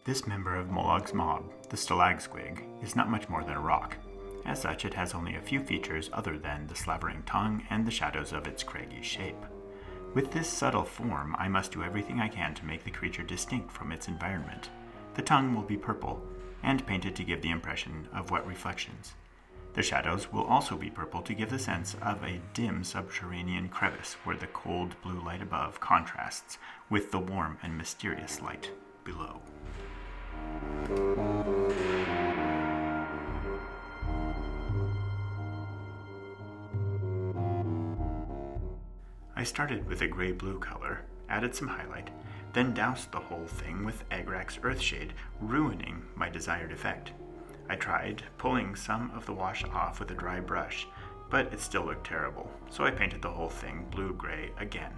This member of Molog's mob, the Stalagsquig, is not much more than a rock. As such, it has only a few features other than the slavering tongue and the shadows of its craggy shape. With this subtle form, I must do everything I can to make the creature distinct from its environment. The tongue will be purple, and painted to give the impression of wet reflections. The shadows will also be purple to give the sense of a dim subterranean crevice where the cold blue light above contrasts with the warm and mysterious light below. I started with a gray-blue color, added some highlight, then doused the whole thing with Agrak's Earthshade, ruining my desired effect. I tried pulling some of the wash off with a dry brush, but it still looked terrible, so I painted the whole thing blue-gray again.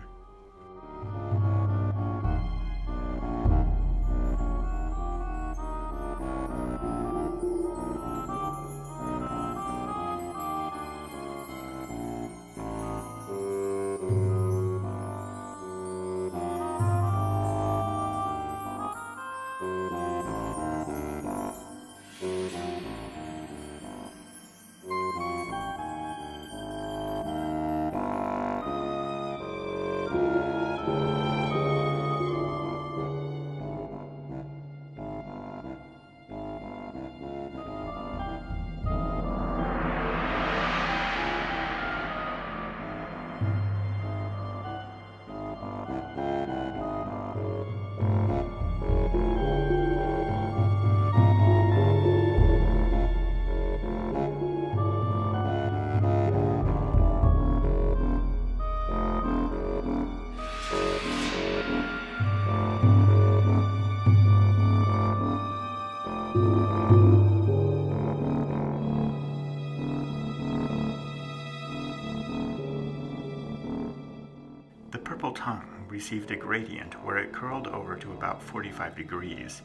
The purple tongue received a gradient where it curled over to about 45 degrees.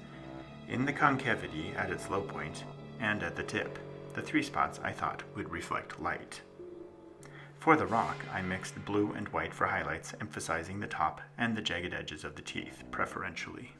In the concavity at its low point, and at the tip, the three spots I thought would reflect light. For the rock, I mixed blue and white for highlights, emphasizing the top and the jagged edges of the teeth, preferentially.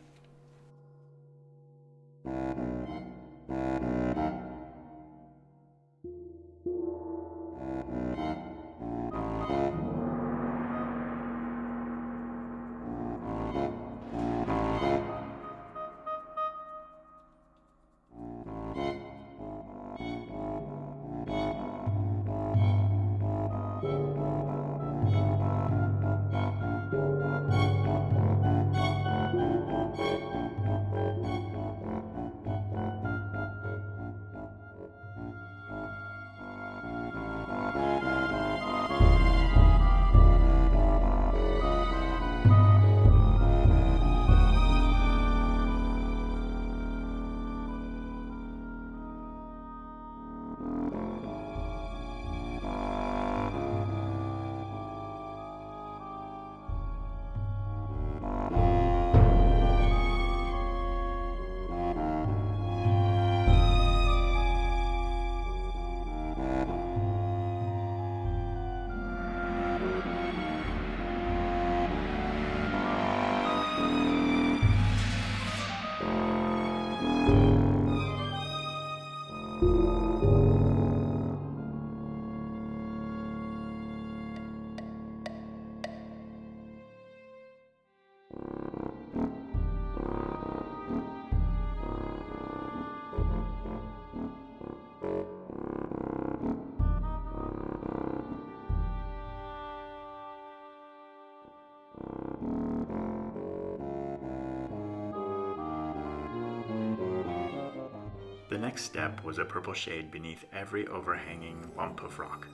The next step was a purple shade beneath every overhanging lump of rock.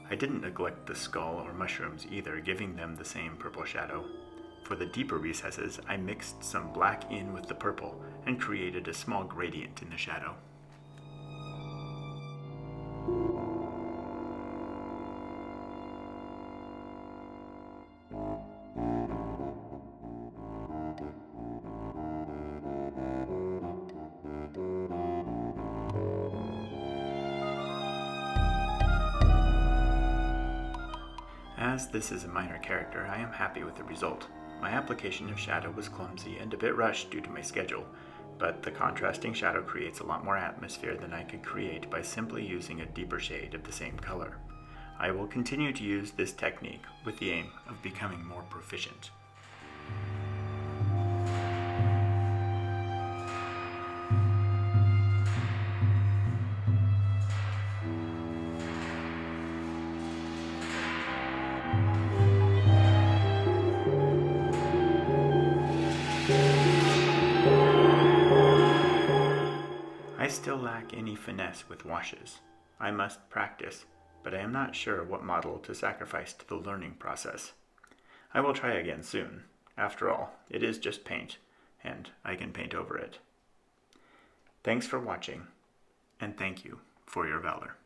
I didn't neglect the skull or mushrooms either, giving them the same purple shadow. For the deeper recesses, I mixed some black in with the purple and created a small gradient in the shadow. As this is a minor character, I am happy with the result. My application of shadow was clumsy and a bit rushed due to my schedule, but the contrasting shadow creates a lot more atmosphere than I could create by simply using a deeper shade of the same color. I will continue to use this technique with the aim of becoming more proficient. I still lack any finesse with washes. I must practice, but I am not sure what model to sacrifice to the learning process. I will try again soon. After all, it is just paint, and I can paint over it. Thanks for watching, and thank you for your valor.